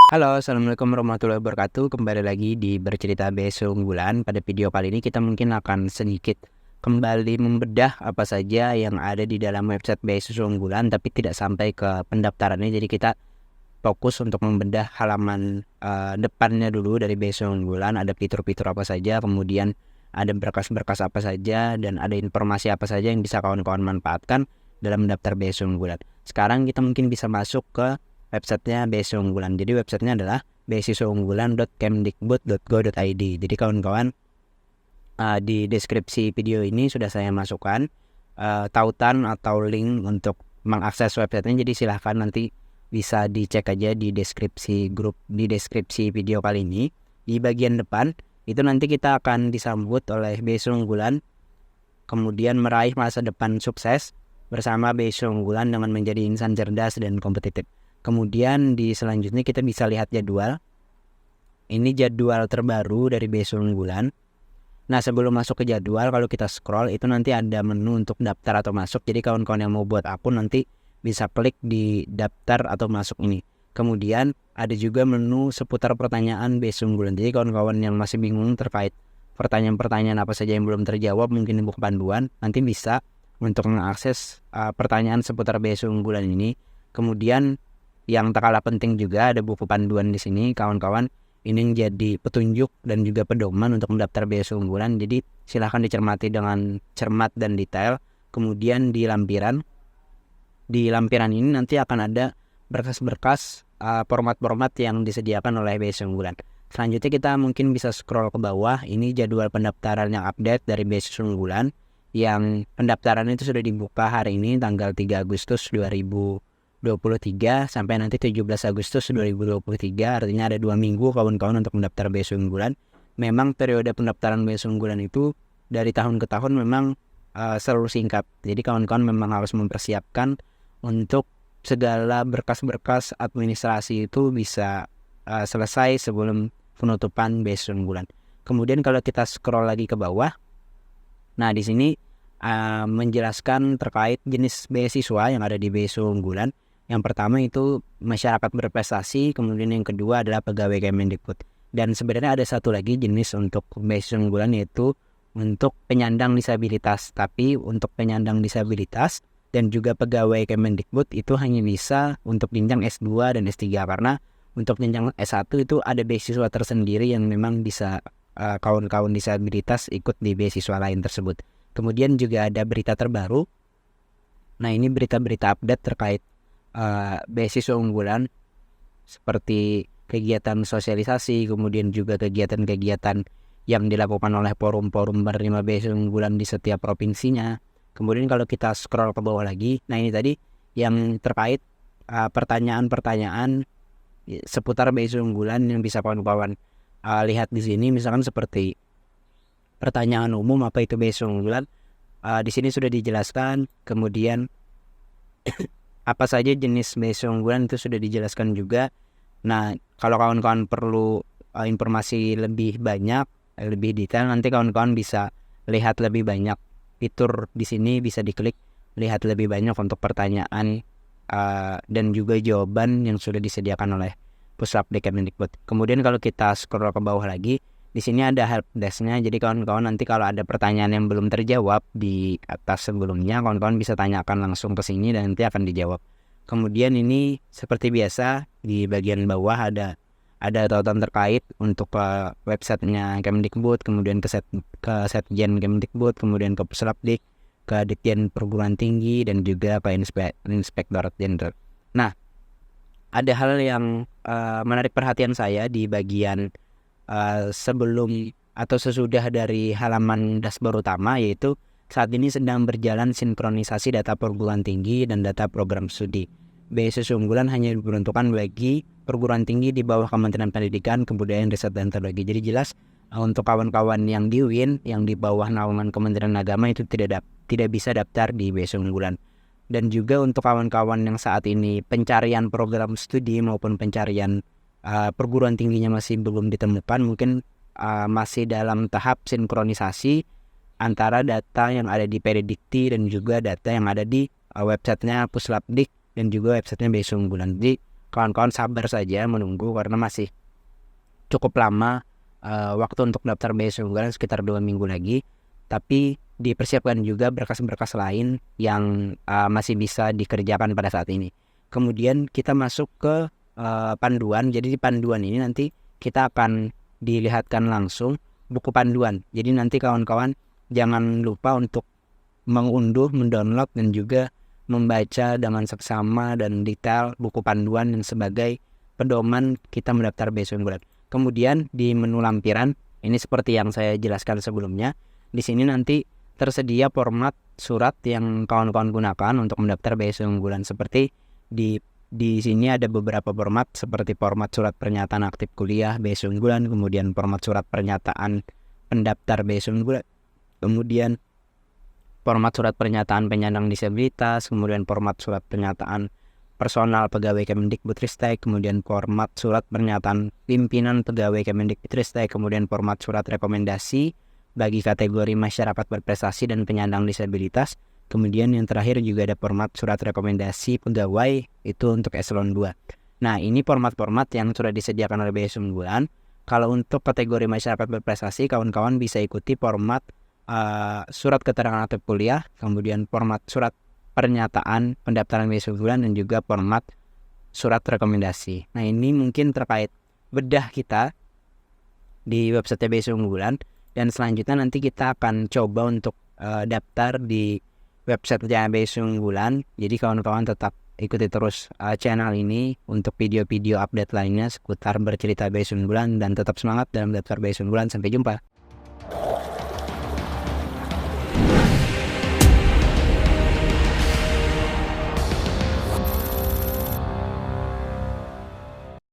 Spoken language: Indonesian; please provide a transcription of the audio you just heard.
Halo, Assalamualaikum warahmatullahi wabarakatuh. Kembali lagi di Bercerita Beasiswa Unggulan. Pada video kali ini kita mungkin akan sedikit kembali membedah apa saja yang ada di dalam website Beasiswa Unggulan, tapi tidak sampai ke pendaftarannya. Jadi kita fokus untuk membedah halaman depannya dulu dari Beasiswa Unggulan. Ada fitur-fitur apa saja, kemudian ada berkas-berkas apa saja, dan ada informasi apa saja yang bisa kawan-kawan manfaatkan dalam mendaftar Beasiswa Unggulan. Sekarang kita mungkin bisa masuk ke websitenya Beasiswa Unggulan. Jadi websitenya adalah beasiswaunggulan.kemdikbud.go.id. Jadi kawan-kawan, di deskripsi video ini sudah saya masukkan tautan atau link untuk mengakses websitenya. Jadi silahkan nanti bisa dicek aja di deskripsi video kali ini. Di bagian depan itu nanti kita akan disambut oleh Beasiswa Unggulan, kemudian meraih masa depan sukses bersama Beasiswa Unggulan dengan menjadi insan cerdas dan kompetitif. Kemudian di selanjutnya kita bisa lihat jadwal. Ini jadwal terbaru dari Beasiswa Unggulan. Nah, sebelum masuk ke jadwal, kalau kita scroll itu nanti ada menu untuk daftar atau masuk. Jadi kawan-kawan yang mau buat akun nanti bisa klik di daftar atau masuk ini. Kemudian ada juga menu seputar pertanyaan Beasiswa Unggulan. Jadi kawan-kawan yang masih bingung terkait pertanyaan-pertanyaan apa saja yang belum terjawab, mungkin di buku panduan, nanti bisa untuk mengakses pertanyaan seputar Beasiswa Unggulan ini. Kemudian yang tak kalah penting juga ada buku panduan di sini, kawan-kawan. Ini menjadi petunjuk dan juga pedoman untuk mendaftar Beasiswa Unggulan. Jadi silahkan dicermati dengan cermat dan detail. Kemudian di lampiran ini nanti akan ada berkas-berkas format-format yang disediakan oleh Beasiswa Unggulan. Selanjutnya kita mungkin bisa scroll ke bawah. Ini jadwal pendaftaran yang update dari Beasiswa Unggulan. Yang pendaftaran itu sudah dibuka hari ini tanggal 3 Agustus 2023 sampai nanti 17 Agustus 2023. Artinya ada 2 minggu kawan-kawan untuk mendaftar Beasiswa Unggulan. Memang periode pendaftaran Beasiswa Unggulan itu dari tahun ke tahun memang selalu singkat. Jadi kawan-kawan memang harus mempersiapkan untuk segala berkas-berkas administrasi itu bisa selesai sebelum penutupan Beasiswa Unggulan. Kemudian kalau kita scroll lagi ke bawah, nah di sini menjelaskan terkait jenis beasiswa yang ada di Beasiswa Unggulan. Yang pertama itu masyarakat berprestasi, kemudian yang kedua adalah pegawai Kemendikbud. Dan sebenarnya ada satu lagi jenis untuk Beasiswa Unggulan, yaitu untuk penyandang disabilitas. Tapi untuk penyandang disabilitas dan juga pegawai Kemendikbud itu hanya bisa untuk jenjang S2 dan S3, karena untuk jenjang S1 itu ada beasiswa tersendiri yang memang bisa kawan-kawan disabilitas ikut di beasiswa lain tersebut. Kemudian juga ada berita terbaru. Nah, ini berita-berita update terkait Beasiswa Unggulan, seperti kegiatan sosialisasi, kemudian juga kegiatan-kegiatan yang dilakukan oleh forum-forum penerima Beasiswa Unggulan di setiap provinsinya. Kemudian kalau kita scroll ke bawah lagi, nah ini tadi yang terkait pertanyaan-pertanyaan seputar Beasiswa Unggulan yang bisa kawan-kawan lihat di sini. Misalkan seperti pertanyaan umum, apa itu Beasiswa Unggulan, di sini sudah dijelaskan. Kemudian apa saja jenis Beasiswa Unggulan itu sudah dijelaskan juga. Nah, kalau kawan-kawan perlu informasi lebih banyak, lebih detail, nanti kawan-kawan bisa lihat lebih banyak fitur di sini, bisa diklik lihat lebih banyak untuk pertanyaan dan juga jawaban yang sudah disediakan oleh Puslapdik Kemendikbud. Kemudian kalau kita scroll ke bawah lagi, di sini ada helpdesk-nya. Jadi kawan-kawan nanti kalau ada pertanyaan yang belum terjawab di atas sebelumnya, kawan-kawan bisa tanyakan langsung ke sini dan nanti akan dijawab. Kemudian ini seperti biasa di bagian bawah ada tautan terkait untuk websitenya Kemdikbud, kemudian ke Setjen Kemdikbud, kemudian ke Puslapdik, ke Ditjen Perguruan Tinggi, dan juga ke Inspektorat Jenderal. Nah, ada hal yang menarik perhatian saya di bagian sebelum atau sesudah dari halaman dashboard utama, yaitu saat ini sedang berjalan sinkronisasi data perguruan tinggi dan data program studi. Beasiswa Unggulan hanya diperuntukkan bagi perguruan tinggi di bawah Kementerian Pendidikan, Kebudayaan, Riset, dan Teknologi. Jadi jelas untuk kawan-kawan yang di UIN yang di bawah naungan Kementerian Agama itu tidak bisa daftar di Beasiswa Unggulan. Dan juga untuk kawan-kawan yang saat ini pencarian program studi maupun pencarian perguruan tingginya masih belum ditemukan, mungkin masih dalam tahap sinkronisasi antara data yang ada di Peridikti dan juga data yang ada di websitenya Puslapdik dan juga websitenya Beasiswa Unggulan. Jadi kawan-kawan sabar saja menunggu karena masih cukup lama waktu untuk daftar beasiswa unggulan sekitar 2 minggu lagi. Tapi dipersiapkan juga berkas-berkas lain yang masih bisa dikerjakan pada saat ini. Kemudian kita masuk ke panduan. Jadi di panduan ini nanti kita akan dilihatkan langsung buku panduan. Jadi nanti kawan-kawan jangan lupa untuk mengunduh, mendownload, dan juga membaca dengan seksama dan detail buku panduan yang sebagai pedoman kita mendaftar beasiswa unggulan. Kemudian di menu lampiran, ini seperti yang saya jelaskan sebelumnya, di sini nanti tersedia format surat yang kawan-kawan gunakan untuk mendaftar beasiswa unggulan. Seperti di sini ada beberapa format seperti format surat pernyataan aktif kuliah beasiswa unggulan, kemudian format surat pernyataan pendaftar beasiswa unggulan, kemudian format surat pernyataan penyandang disabilitas, kemudian format surat pernyataan personal pegawai Kemendikbudristek, kemudian format surat pernyataan pimpinan pegawai Kemendikbudristek, kemudian format surat rekomendasi bagi kategori masyarakat berprestasi dan penyandang disabilitas, kemudian yang terakhir juga ada format surat rekomendasi pegawai itu untuk eselon 2. Nah, ini format-format yang sudah disediakan oleh beasiswa unggulan. Kalau untuk kategori masyarakat berprestasi, kawan-kawan bisa ikuti format surat keterangan aktif kuliah, kemudian format surat pernyataan pendaftaran beasiswa unggulan, dan juga format surat rekomendasi. Nah, ini mungkin terkait bedah kita di website beasiswa unggulan, dan selanjutnya nanti kita akan coba untuk daftar di website beasiswa unggulan. Jadi kawan-kawan tetap ikuti terus channel ini untuk video-video update lainnya seputar bercerita beasiswa unggulan, dan tetap semangat dalam daftar beasiswa unggulan. Sampai jumpa.